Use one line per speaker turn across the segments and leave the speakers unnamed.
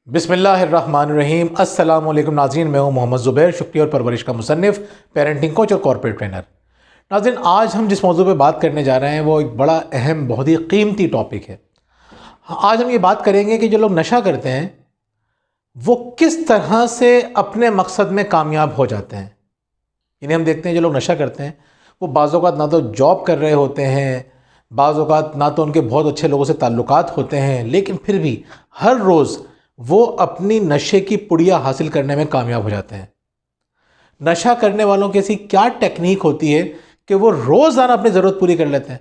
बिस्मिल्लाहिर्रहमानिर्रहीम। अस्सलाम वालेकुम नाज़रीन, मैं हूँ मोहम्मद ज़ुबैर, शुक्रिया और परवरिश का मुसन्निफ़, पेरेंटिंग कोच और कॉर्पोरेट ट्रेनर। नाज़रीन, आज हम जिस मौजू पे बात करने जा रहे हैं वो एक बड़ा अहम, बहुत ही कीमती टॉपिक है। आज हम ये बात करेंगे कि जो लोग नशा करते हैं वो किस तरह से अपने मकसद में कामयाब हो जाते हैं। यानी हम देखते हैं जो लोग नशा करते हैं वो बाज़ औक़ात ना तो जॉब कर रहे होते हैं, बाज़ औक़ात ना तो उनके बहुत अच्छे लोगों से ताल्लुकात होते हैं, लेकिन फिर भी हर रोज़ वो अपनी नशे की पुड़िया हासिल करने में कामयाब हो जाते हैं। नशा करने वालों की ऐसी क्या टेक्निक होती है कि वो रोज़ाना अपनी ज़रूरत पूरी कर लेते हैं।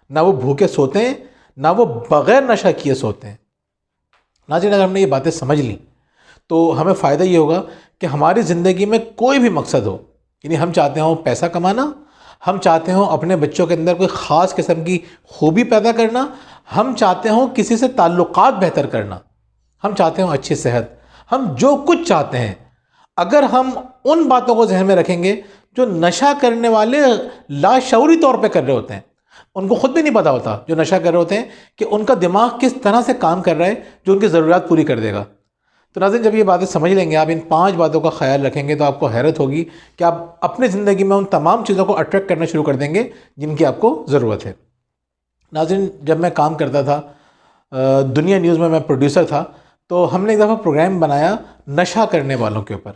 ना वो भूखे सोते हैं, ना वो बग़ैर नशा किए सोते हैं। नाज़रीन, अगर हमने ये बातें समझ ली तो हमें फ़ायदा ये होगा कि हमारी ज़िंदगी में कोई भी मकसद हो, यानी हम चाहते हों पैसा कमाना, हम चाहते हों अपने बच्चों के अंदर कोई ख़ास किस्म की खूबी पैदा करना, हम चाहते हों किसी से ताल्लुकात बेहतर करना, हम चाहते हों अच्छी सेहत, हम जो कुछ चाहते हैं, अगर हम उन बातों को जहन में रखेंगे जो नशा करने वाले लाशऊरी तौर पे कर रहे होते हैं, उनको खुद भी नहीं पता होता जो नशा कर रहे होते हैं कि उनका दिमाग किस तरह से काम कर रहा है जो उनकी ज़रूरियात पूरी कर देगा। तो नाज़रीन, जब ये बातें समझ लेंगे, आप इन 5 बातों का ख्याल रखेंगे तो आपको हैरत होगी कि आप अपनी ज़िंदगी में उन तमाम चीज़ों को अट्रैक्ट करना शुरू कर देंगे जिनकी आपको ज़रूरत है। नाज़रीन, जब मैं काम करता था दुनिया न्यूज़ में, मैं प्रोड्यूसर था, तो हमने एक दफ़ा प्रोग्राम बनाया नशा करने वालों के ऊपर।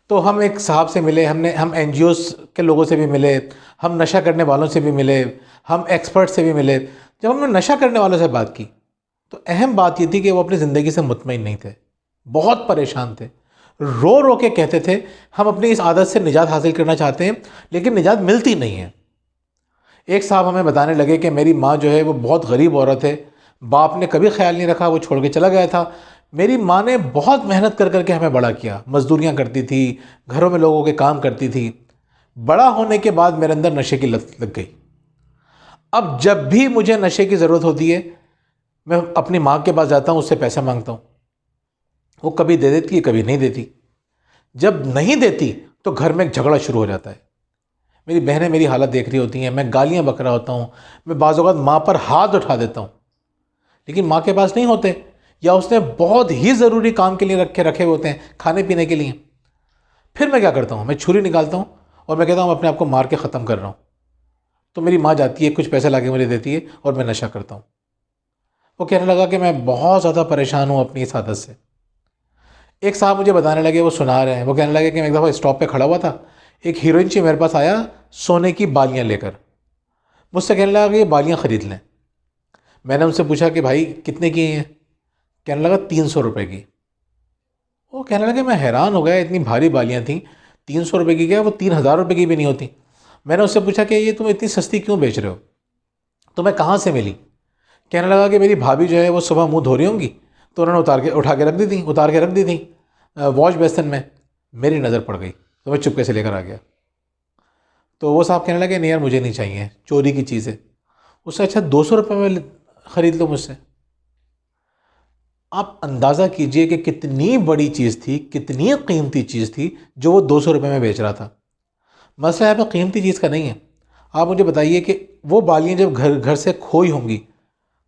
तो हम एक साहब से मिले, हम एनजीओज़ के लोगों से भी मिले, हम नशा करने वालों से भी मिले, हम एक्सपर्ट से भी मिले। जब हमने नशा करने वालों से बात की तो अहम बात ये थी कि वो अपनी ज़िंदगी से मुतमईन नहीं थे, बहुत परेशान थे, रो रो के कहते थे हम अपनी इस आदत से निजात हासिल करना चाहते हैं लेकिन निजात मिलती नहीं है। एक साहब हमें बताने लगे कि मेरी माँ जो है वो बहुत गरीब औरत है, बाप ने कभी ख्याल नहीं रखा, वो छोड़ के चला गया था। मेरी माँ ने बहुत मेहनत कर कर के हमें बड़ा किया, मजदूरियाँ करती थी, घरों में लोगों के काम करती थी। बड़ा होने के बाद मेरे अंदर नशे की लत लग गई। अब जब भी मुझे नशे की ज़रूरत होती है मैं अपनी माँ के पास जाता हूँ, उससे पैसा मांगता हूँ। वो कभी दे देती है, कभी नहीं देती। जब नहीं देती तो घर में एक झगड़ा शुरू हो जाता है। मेरी बहनें मेरी हालत देख रही होती हैं, मैं गालियाँ बक रहा होता हूँ, मैं बाज़ औक़ात माँ पर हाथ उठा देता हूँ, लेकिन माँ के पास नहीं होते, या उसने बहुत ही ज़रूरी काम के लिए रखे होते हैं, खाने पीने के लिए। फिर मैं क्या करता हूँ, मैं छुरी निकालता हूँ और मैं कहता हूँ अपने आप को मार के ख़त्म कर रहा हूँ। तो मेरी माँ जाती है, कुछ पैसे ला के मुझे देती है और मैं नशा करता हूँ। वो कहने लगा कि मैं बहुत ज़्यादा परेशान हूँ अपनी इस आदत से। एक साहब मुझे बताने लगे, वो सुना रहे हैं, वो कहने लगे कि मैं एक दफ़ा स्टॉप पे खड़ा हुआ था, एक हीरोइन ची मेरे पास आया सोने की बालियाँ लेकर, मुझसे कहने लगा कि ये बालियाँ ख़रीद लें। मैंने उनसे पूछा कि भाई कितने की हैं? कहने लगा 300 रुपये की। वो कहने लगे, मैं हैरान हो गया, इतनी भारी बालियाँ थीं, 300 रुपये की क्या, वो 3000 रुपये की भी नहीं होती। मैंने उससे पूछा कि ये तुम इतनी सस्ती क्यों बेच रहे हो, तुम्हें कहाँ से मिली? कहने लगा कि मेरी भाभी जो है वो सुबह मुंह धो रही होंगी तो उन्होंने उतार के रख दी थी वॉश बेसिन में। मेरी नज़र पड़ गई तो मैं चुपके से लेकर आ गया। तो वो साहब कहने लगे नहीं यार, मुझे नहीं चाहिए, चोरी की चीज़ है। उससे अच्छा 200 रुपये में ख़रीद लो मुझसे। आप अंदाज़ा कीजिए कि कितनी बड़ी चीज़ थी, कितनी कीमती चीज़ थी जो वो 200 रुपये में बेच रहा था। मसला यहाँ पर कीमती चीज़ का नहीं है। आप मुझे बताइए कि वो बालियाँ जब घर घर से खोई होंगी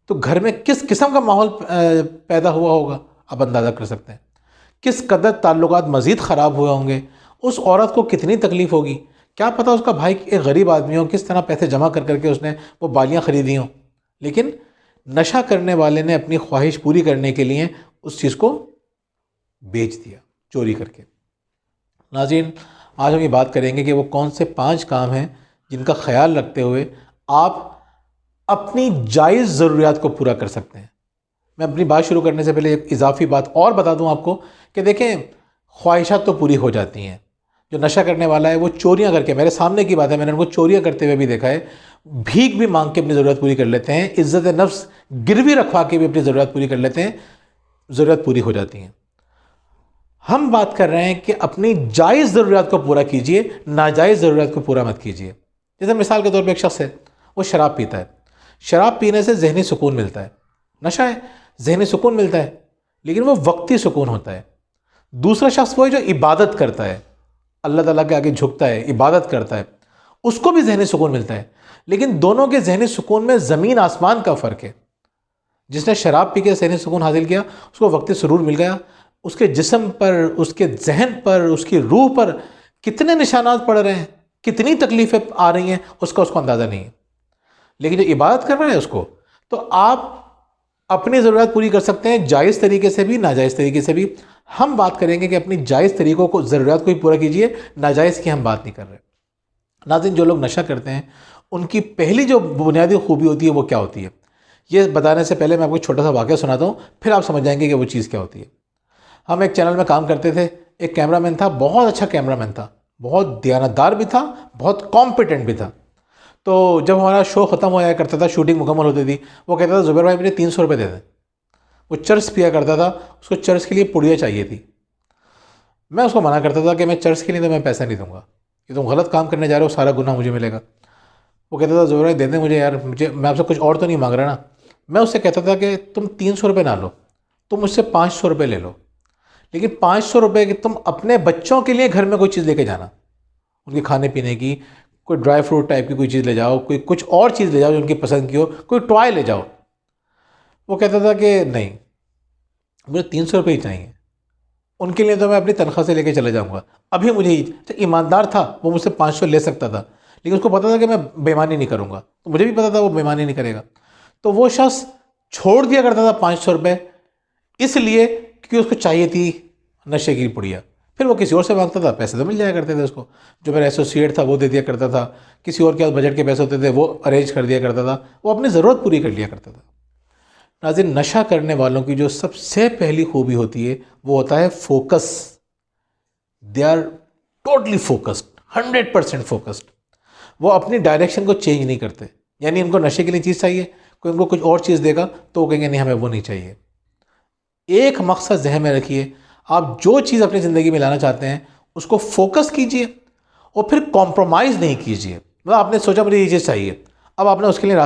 तो घर में किस किस्म का माहौल पैदा हुआ होगा, आप अंदाज़ा कर सकते हैं। किस कदर ताल्लुकात मज़ीद ख़राब हुए होंगे, उस औरत को कितनी तकलीफ़ होगी। क्या पता उसका भाई एक गरीब आदमी हो, किस तरह पैसे जमा कर करके उसने वो बालियाँ ख़रीदी हों, लेकिन नशा करने वाले ने अपनी ख्वाहिश पूरी करने के लिए उस चीज़ को बेच दिया चोरी करके। नाज़रीन, आज हम ये बात करेंगे कि वो कौन से 5 काम हैं जिनका ख्याल रखते हुए आप अपनी जायज़ ज़रूरियात को पूरा कर सकते हैं। मैं अपनी बात शुरू करने से पहले एक इजाफी बात और बता दूं आपको कि देखें, ख्वाहिशात तो पूरी हो जाती हैं। जो नशा करने वाला है वो चोरियां करके, मेरे सामने की बात है, मैंने उनको चोरियां करते हुए भी देखा है, भीख भी मांग के अपनी ज़रूरत पूरी कर लेते हैं, इज़्ज़त नफ्स गिरवी रखवा के भी अपनी ज़रूरत पूरी कर लेते हैं, ज़रूरत पूरी हो जाती हैं। हम बात कर रहे हैं कि अपनी जायज़ ज़रूरियात को पूरा कीजिए, नाजायज़ ज़रूरियात को पूरा मत कीजिए। जैसे मिसाल के तौर पर एक शख्स है, वो शराब पीता है, शराब पीने से जहनी सुकून मिलता है, नशा है, जहनी सुकून मिलता है, लेकिन वो वक्ती सुकून होता है। दूसरा शख्स वो है जो इबादत करता है, अल्लाह ताला के आगे झुकता है, इबादत करता है, उसको भी जहनी सुकून मिलता है, लेकिन दोनों के जहनी सुकून में ज़मीन आसमान का फ़र्क है। जिसने शराब पी के सहनी सुकून हासिल किया उसको वक्ती सुरूर मिल गया, उसके जिस्म पर, उसके जहन पर, उसकी रूह पर कितने निशानात पड़ रहे हैं, कितनी तकलीफ़ें आ रही हैं, उसका उसको अंदाज़ा नहीं है। लेकिन जो इबादत कर रहा है उसको, तो आप अपनी ज़रूरत पूरी कर सकते हैं जायज़ तरीके से भी, नाजायज़ तरीके से भी। हम बात करेंगे कि अपनी जायज़ तरीक़ों को, ज़रूरत को ही पूरा कीजिए, नाजायज़ की हम बात नहीं कर रहे। नाज़रीन, जो लोग नशा करते हैं उनकी पहली जो बुनियादी खूबी होती है वो क्या होती है, ये बताने से पहले मैं आपको छोटा सा वाक़या सुनाता हूँ, फिर आप समझ जाएंगे कि वो चीज़ क्या होती है। हम एक चैनल में काम करते थे, एक कैमरामैन था, बहुत अच्छा कैमरामैन था, बहुत दयानतदार भी था, बहुत कॉम्पिटेंट भी था। तो जब हमारा शो ख़त्म हो जाया करता था, शूटिंग मुकम्मल होती थी, वो कहता था ज़ुबैर भाई मुझे 300 रुपये दे दें। वो चर्च पिया करता था, उसको चर्च के लिए पुड़िया चाहिए थी। मैं उसको मना करता था कि मैं चर्च के लिए तो मैं पैसा नहीं दूंगा, ये तुम गलत काम करने जा रहे हो, सारा गुनाह मुझे मिलेगा। वो कहता था ज़ुबैर भाई दे दें मुझे यार, मुझे, मैं आपसे कुछ और तो नहीं मांग रहा ना। मैं उससे कहता था कि तुम 300 रुपये ना लो, तुम मुझसे 500 रुपये ले लो, लेकिन 500 रुपये की तुम अपने बच्चों के लिए घर में कोई चीज़ लेके जाना, उनके खाने पीने की, कोई ड्राई फ्रूट टाइप की कोई चीज़ ले जाओ, कोई कुछ और चीज़ ले जाओ जो उनकी पसंद की हो, कोई टॉय ले जाओ। वो कहता था कि नहीं, मुझे 300 रुपये ही चाहिए, उनके लिए तो मैं अपनी तनख्वाह से लेके चले जाऊँगा, अभी मुझे ही। तो ईमानदार था, वो मुझसे 500 ले सकता था, लेकिन उसको पता था कि मैं बेईमानी नहीं करूँगा, तो मुझे भी पता था वो बेईमानी नहीं करेगा। तो वो शख्स छोड़ दिया करता था 500 रुपये, इसलिए क्योंकि उसको चाहिए थी नशे की पुड़िया। फिर वो किसी और से मांगता था, पैसे तो मिल जाया करते थे उसको, जो मेरा एसोसिएट था वो दे दिया करता था, किसी और के पास बजट के पैसे होते थे वो अरेंज कर दिया करता था, वो अपनी ज़रूरत पूरी कर लिया करता था। नाज़रीन, नशा करने वालों की जो सबसे पहली खूबी होती है वो होता है focus. They are totally focused, 100% focused. वो अपनी डायरेक्शन को चेंज नहीं करते, यानी उनको नशे के लिए चीज़ चाहिए, कोई उनको कुछ और चीज़ देगा तो वो कहेंगे नहीं हमें वो नहीं चाहिए। एक मकसद जहन में रखिए, आप जो चीज़ अपनी ज़िंदगी में लाना चाहते हैं उसको फोकस कीजिए और फिर कॉम्प्रोमाइज़ नहीं कीजिए। मतलब आपने सोचा मुझे ये चीज़ चाहिए, अब आपने उसके लिए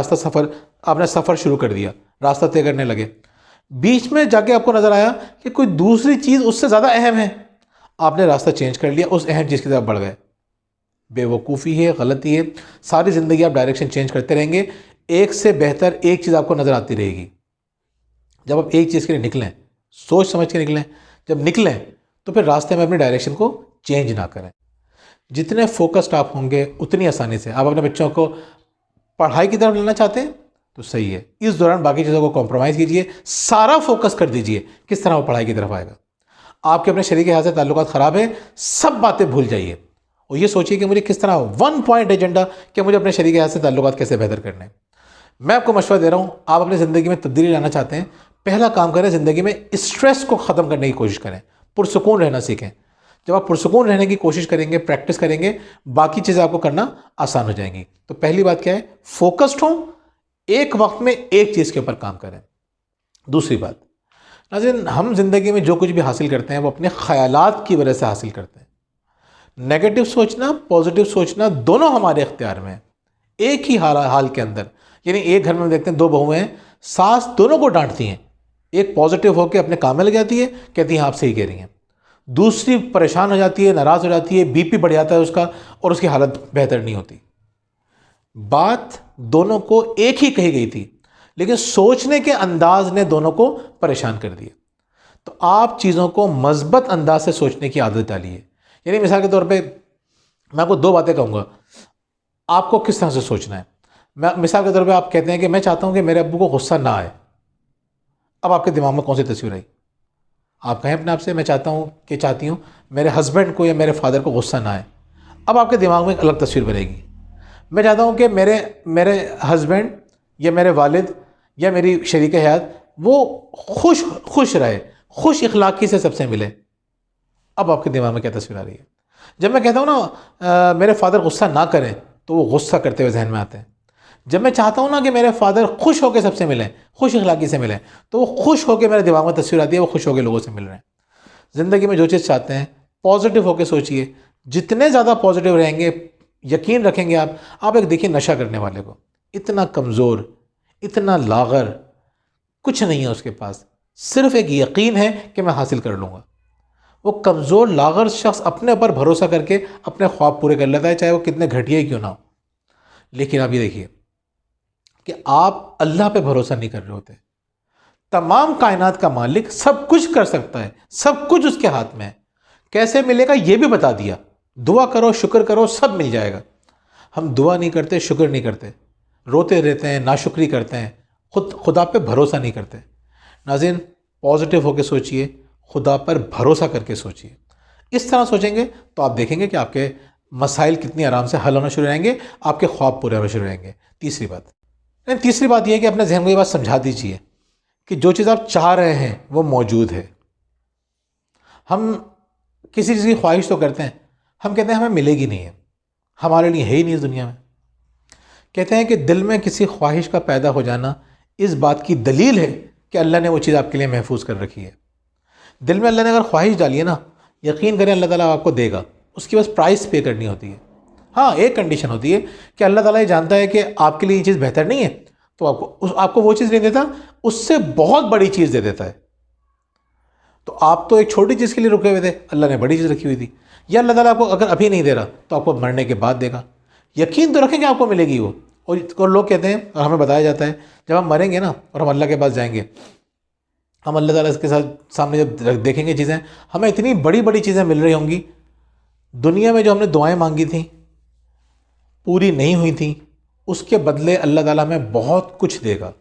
आपने सफ़र शुरू कर दिया, रास्ता तय करने लगे, बीच में जाके आपको नज़र आया कि कोई दूसरी चीज़ उससे ज़्यादा अहम है, आपने रास्ता चेंज कर लिया, उस अहम चीज़ की तरफ बढ़ गए। बेवकूफ़ी है, गलती है। सारी ज़िंदगी आप डायरेक्शन चेंज करते रहेंगे, एक से बेहतर एक चीज़ आपको नज़र आती रहेगी। जब आप एक चीज़ के लिए निकलें, सोच समझ के निकलें, जब निकलें तो फिर रास्ते में अपनी डायरेक्शन को चेंज ना करें। जितने फोकस्ड आप होंगे उतनी आसानी से आप अपने बच्चों को पढ़ाई की तरफ लेना चाहते हैं तो सही है, इस दौरान बाकी चीज़ों को कॉम्प्रोमाइज़ कीजिए, सारा फोकस कर दीजिए किस तरह वो पढ़ाई की तरफ आएगा। आपके अपने शरीक के हाथ से ताल्लुकात ख़राब है, सब बातें भूल जाइए और ये सोचिए कि मुझे किस तरह 1 पॉइंट एजेंडा कि मुझे अपने शरीक के हाथ से ताल्लुकात कैसे बेहतर करने हैं। मैं आपको मशवरा दे रहा हूँ, आप अपनी ज़िंदगी में तब्दीली लाना चाहते हैं, पहला काम करें, ज़िंदगी में स्ट्रेस को ख़त्म करने की कोशिश करें, पुरसुकून रहना सीखें। जब आप पुरसुकून रहने की कोशिश करेंगे, प्रैक्टिस करेंगे, बाकी चीज़ें आपको करना आसान हो जाएंगी। तो पहली बात क्या है, फोकस्ड हों, एक वक्त में एक चीज़ के ऊपर काम करें। दूसरी बात, नाज़रीन, हम ज़िंदगी में जो कुछ भी हासिल करते हैं वो अपने ख़यालात की वजह से हासिल करते हैं। नेगेटिव सोचना, पॉजिटिव सोचना, दोनों हमारे इख्तियार में है, एक ही हाल के अंदर। यानी एक घर में देखते हैं, दो बहुएं हैं, सास दोनों को डांटती हैं, एक पॉजिटिव होकर अपने काम में लग जाती है, कहती हैं आप सही कह रही हैं, दूसरी परेशान हो जाती है, नाराज़ हो जाती है, बीपी बढ़ जाता है उसका और उसकी हालत बेहतर नहीं होती। बात दोनों को एक ही कही गई थी, लेकिन सोचने के अंदाज ने दोनों को परेशान कर दिया। तो आप चीज़ों को मज़बूत अंदाज से सोचने की आदत डालिए। यानी मिसाल के तौर पे मैं आपको दो बातें कहूँगा, आपको किस तरह से सोचना है। मैं मिसाल के तौर पे आप कहते हैं कि मैं चाहता हूँ कि मेरे अब्बू को गुस्सा ना आए। अब आपके दिमाग में कौन सी तस्वीर आई? आप कहें अपने आप से, मैं चाहती हूँ मेरे हस्बैंड को या मेरे फादर को गुस्सा ना आए। अब आपके दिमाग में एक अलग तस्वीर बनेगी। मैं चाहता हूँ कि मेरे हस्बैंड या मेरे वालिद या मेरी शरीक हयात वो खुश रहे, खुश इखलाकी से सबसे मिले। अब आपके दिमाग में क्या तस्वीर आ रही है? जब मैं कहता हूँ ना मेरे फादर गुस्सा ना करें, तो वो गुस्सा करते हुए जहन में आते हैं। जब मैं चाहता हूँ ना कि मेरे फादर खुश होकर सबसे मिलें, खुश इखलाकी से मिलें, तो वो खुश होकर मेरे दिमाग में तस्वीर आती है, वो खुश होकर लोगों से मिल रहे हैं। ज़िंदगी में जो चीज़ चाहते हैं पॉजिटिव होकर सोचिए, जितने ज़्यादा पॉजिटिव रहेंगे, यकीन रखेंगे आप एक देखिए नशा करने वाले को, इतना कमज़ोर, इतना लागर, कुछ नहीं है उसके पास, सिर्फ एक यकीन है कि मैं हासिल कर लूँगा। वो कमज़ोर लागर शख्स अपने ऊपर भरोसा करके अपने ख्वाब पूरे कर लेता है, चाहे वो कितने घटिया ही क्यों ना हो। लेकिन आप ये देखिए कि आप अल्लाह पे भरोसा नहीं कर रहे होते, तमाम कायनात का मालिक, सब कुछ कर सकता है, सब कुछ उसके हाथ में है। कैसे मिलेगा ये भी बता दिया। दुआ करो, शुक्र करो, सब मिल जाएगा। हम दुआ नहीं करते, शुक्र नहीं करते, रोते रहते हैं, नाशुक्री करते हैं, खुदा पे भरोसा नहीं करते। नाज़रीन, पॉजिटिव होकर सोचिए, खुदा पर भरोसा करके सोचिए। इस तरह सोचेंगे तो आप देखेंगे कि आपके मसाइल कितनी आराम से हल होना शुरू रहेंगे, आपके ख्वाब पूरे होना शुरू रहेंगे। तीसरी बात यह है कि अपने जहन को ये बात समझा दीजिए कि जो चीज़ आप चाह रहे हैं वो मौजूद है। हम किसी चीज़ की ख्वाहिश तो करते हैं, हम कहते हैं हमें मिलेगी नहीं है, हमारे लिए है ही नहीं इस दुनिया में। कहते हैं कि दिल में किसी ख्वाहिश का पैदा हो जाना इस बात की दलील है कि अल्लाह ने वो चीज़ आपके लिए महफूज कर रखी है। दिल में अल्लाह ने अगर ख्वाहिश डाली है ना, यकीन करें अल्लाह ताला आपको देगा, उसकी बस प्राइस पे करनी होती है। हाँ, एक कंडीशन होती है कि अल्लाह ताला ये जानता है कि आपके लिए ये चीज़ बेहतर नहीं है, तो आपको वो चीज़ नहीं देता, उससे बहुत बड़ी चीज़ दे देता है। तो आप तो एक छोटी चीज़ के लिए रुके हुए थे, अल्लाह ने बड़ी चीज़ रखी हुई थी। या अल्लाह ताला आपको अगर अभी नहीं दे रहा तो आपको मरने के बाद देगा। यकीन तो रखें कि आपको मिलेगी वो। और लोग कहते हैं, और हमें बताया जाता है, जब हम मरेंगे ना और हम अल्लाह के पास जाएंगे, हम अल्लाह ताला के साथ सामने जब देखेंगे चीज़ें, हमें इतनी बड़ी बड़ी चीज़ें मिल रही होंगी। दुनिया में जो हमने दुआएं मांगी थी, पूरी नहीं हुई थी, उसके बदले अल्लाह ताला हमें बहुत कुछ देगा।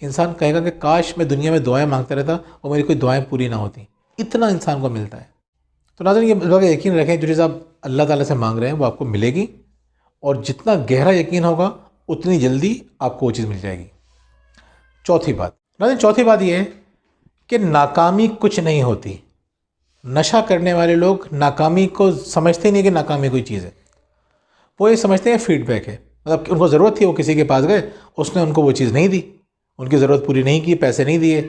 इंसान कहेगा कि काश मैं दुनिया में दुआएं मांगता रहता और मेरी कोई दुआएं पूरी ना होती। इतना इंसान को मिलता है। तो नाज़रीन, ये बात यकीन रखें, जो चीज़ आप अल्लाह ताला से मांग रहे हैं वो आपको मिलेगी, और जितना गहरा यकीन होगा उतनी जल्दी आपको वो चीज़ मिल जाएगी। चौथी बात यह है कि नाकामी कुछ नहीं होती। नशा करने वाले लोग नाकामी को समझते नहीं कि नाकामी कोई चीज़ है, वो ये समझते हैं फीडबैक है। मतलब उनको ज़रूरत थी, वो किसी के पास गए, उसने उनको वो चीज़ नहीं दी, उनकी ज़रूरत पूरी नहीं की, पैसे नहीं दिए,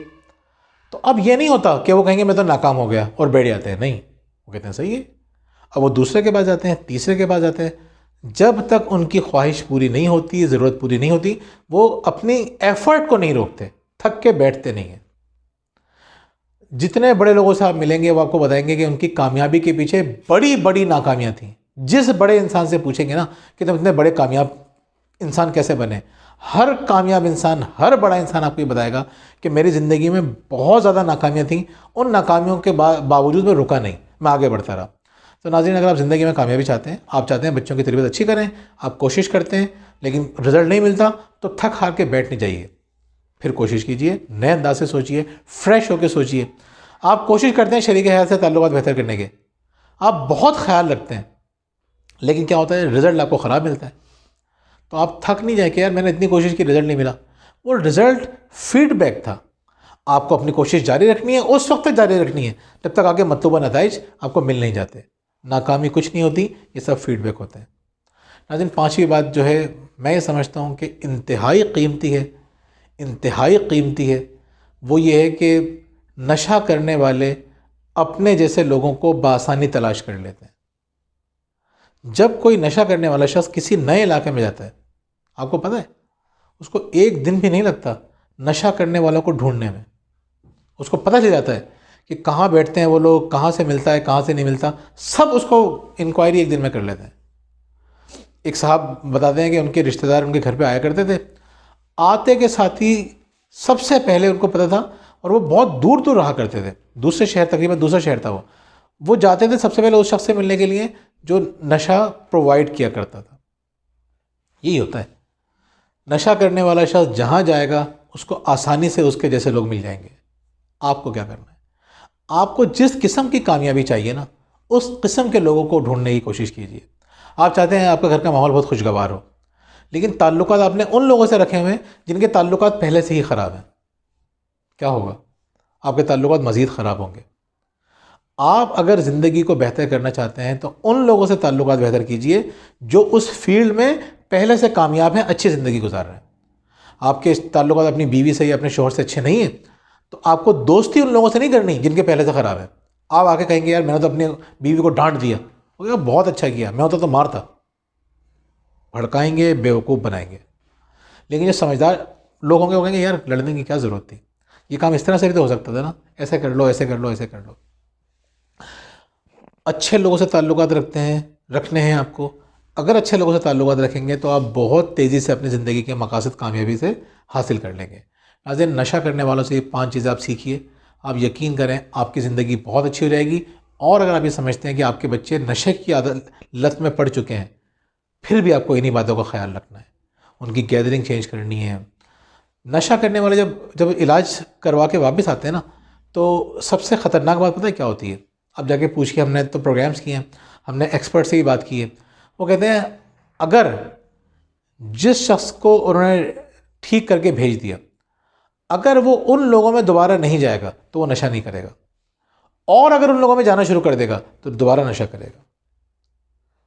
तो अब ये नहीं होता कि वो कहेंगे मैं तो नाकाम हो गया और बैठ जाते हैं। नहीं, वो कहते हैं सही है। अब वो दूसरे के पास जाते हैं, तीसरे के पास जाते हैं। जब तक उनकी ख्वाहिश पूरी नहीं होती, ज़रूरत पूरी नहीं होती, वो अपनी एफर्ट को नहीं रोकते, थक के बैठते नहीं हैं। जितने बड़े लोगों से आप मिलेंगे वो आपको बताएंगे कि उनकी कामयाबी के पीछे बड़ी बड़ी नाकामियाँ थीं। जिस बड़े इंसान से पूछेंगे ना कि तुम इतने बड़े कामयाब इंसान कैसे बने, हर कामयाब इंसान, हर बड़ा इंसान आपको ये बताएगा कि मेरी ज़िंदगी में बहुत ज़्यादा नाकामियाँ थीं, उन नाकामियों के बावजूद मैं रुका नहीं, मैं आगे बढ़ता रहा। तो नाज़रीन, अगर आप ज़िंदगी में कामयाबी चाहते हैं, आप चाहते हैं बच्चों की तरबियत अच्छी करें, आप कोशिश करते हैं लेकिन रिज़ल्ट नहीं मिलता, तो थक हार के बैठ नहीं जाइए, फिर कोशिश कीजिए, नए अंदाज से सोचिए, फ्रेश होकर सोचिए। आप कोशिश करते हैं शरीक हयात से ताल्लुकात बेहतर करने के, आप बहुत ख्याल रखते हैं, लेकिन क्या होता है, रिज़ल्ट आपको ख़राब मिलता है। तो आप थक नहीं जाए कि यार मैंने इतनी कोशिश की, रिज़ल्ट नहीं मिला। वो रिज़ल्ट फीडबैक था। आपको अपनी कोशिश जारी रखनी है, उस वक्त तक जारी रखनी है जब तक आगे मतलूबा नताइज आपको मिल नहीं जाते। नाकामी कुछ नहीं होती, ये सब फीडबैक होते हैं। नाज़रीन, पाँचवीं बात जो है, मैं ये समझता हूँ कि इंतहाई कीमती है, इंतहाई कीमती है, वो ये है कि नशा करने वाले अपने जैसे लोगों को बआसानी तलाश कर लेते हैं। जब कोई नशा करने वाला शख्स किसी नए इलाके में जाता है, आपको पता है उसको एक दिन भी नहीं लगता नशा करने वालों को ढूंढने में। उसको पता चल जाता है कि कहाँ बैठते हैं वो लोग, कहाँ से मिलता है, कहाँ से नहीं मिलता, सब उसको इंक्वायरी एक दिन में कर लेते हैं। एक साहब बताते हैं कि उनके रिश्तेदार उनके घर पे आया करते थे, आते के साथ ही सबसे पहले उनको पता था, और वो बहुत दूर दूर रहा करते थे, दूसरे शहर, तकरीबन दूसरा शहर था, वो जाते थे सबसे पहले उस शख्स से मिलने के लिए जो नशा प्रोवाइड किया करता था। यही होता है, नशा करने वाला शख्स जहाँ जाएगा उसको आसानी से उसके जैसे लोग मिल जाएंगे। आपको क्या करना है, आपको जिस किस्म की कामयाबी चाहिए ना, उस किस्म के लोगों को ढूंढने की कोशिश कीजिए। आप चाहते हैं आपका घर का माहौल बहुत खुशगवार हो, लेकिन ताल्लुकात आपने उन लोगों से रखे हुए हैं जिनके ताल्लुकात पहले से ही ख़राब हैं। क्या होगा, आपके ताल्लुकात मज़ीद ख़राब होंगे। आप अगर ज़िंदगी को बेहतर करना चाहते हैं तो उन लोगों से ताल्लुकात बेहतर कीजिए जो उस फील्ड में पहले से कामयाब हैं, अच्छी ज़िंदगी गुजार रहे हैं। आपके ताल्लुकात अपनी बीवी से या अपने शोहर से अच्छे नहीं हैं, तो आपको दोस्ती उन लोगों से नहीं करनी जिनके पहले से ख़राब है। आप आके कहेंगे यार मैंने तो अपनी बीवी को डांट दिया, वो कहेगा बहुत अच्छा किया, मैं होता तो मारता। भड़काएंगे, बेवकूफ़ बनाएंगे। लेकिन जो समझदार लोग होंगे वो कहेंगे यार लड़ने की क्या ज़रूरत थी, ये काम इस तरह से भी तो हो सकता था ना, ऐसे कर लो, ऐसे कर लो, ऐसे कर लो। अच्छे लोगों से ताल्लुकात रखने हैं आपको। अगर अच्छे लोगों से ताल्लुकात रखेंगे तो आप बहुत तेज़ी से अपनी ज़िंदगी के मकासद कामयाबी से हासिल कर लेंगे। नाज़रीन, नशा करने वालों से ये 5 चीज़ें आप सीखिए। आप यकीन करें आपकी ज़िंदगी बहुत अच्छी हो जाएगी। और अगर आप ये समझते हैं कि आपके बच्चे नशे की आदत लत में पड़ चुके हैं, फिर भी आपको इन्हीं बातों का ख्याल रखना है, उनकी गैदरिंग चेंज करनी है। नशा करने वाले जब जब इलाज करवा के वापस आते हैं ना, तो सबसे ख़तरनाक बात पता है क्या होती है? अब जाके पूछिए, हमने तो प्रोग्राम्स किए हैं, हमने एक्सपर्ट से ही बात की है। वो कहते हैं अगर जिस शख्स को उन्होंने ठीक करके भेज दिया, अगर वो उन लोगों में दोबारा नहीं जाएगा तो वो नशा नहीं करेगा, और अगर उन लोगों में जाना शुरू कर देगा तो दोबारा नशा करेगा।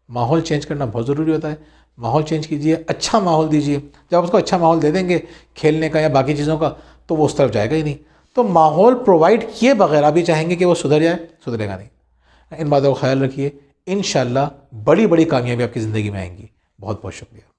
माहौल चेंज करना बहुत ज़रूरी होता है। माहौल चेंज कीजिए, अच्छा माहौल दीजिए। जब आप उसको अच्छा माहौल दे देंगे खेलने का या बाकी चीज़ों का, तो वो उस तरफ जाएगा ही नहीं। तो माहौल प्रोवाइड किए बगैर आप भी चाहेंगे कि वो सुधर जाए, सुधरेगा नहीं। इन बातों का ख्याल रखिए। इंशाअल्लाह बड़ी बड़ी कामयाबी आपकी ज़िंदगी में आएंगी। बहुत बहुत शुक्रिया।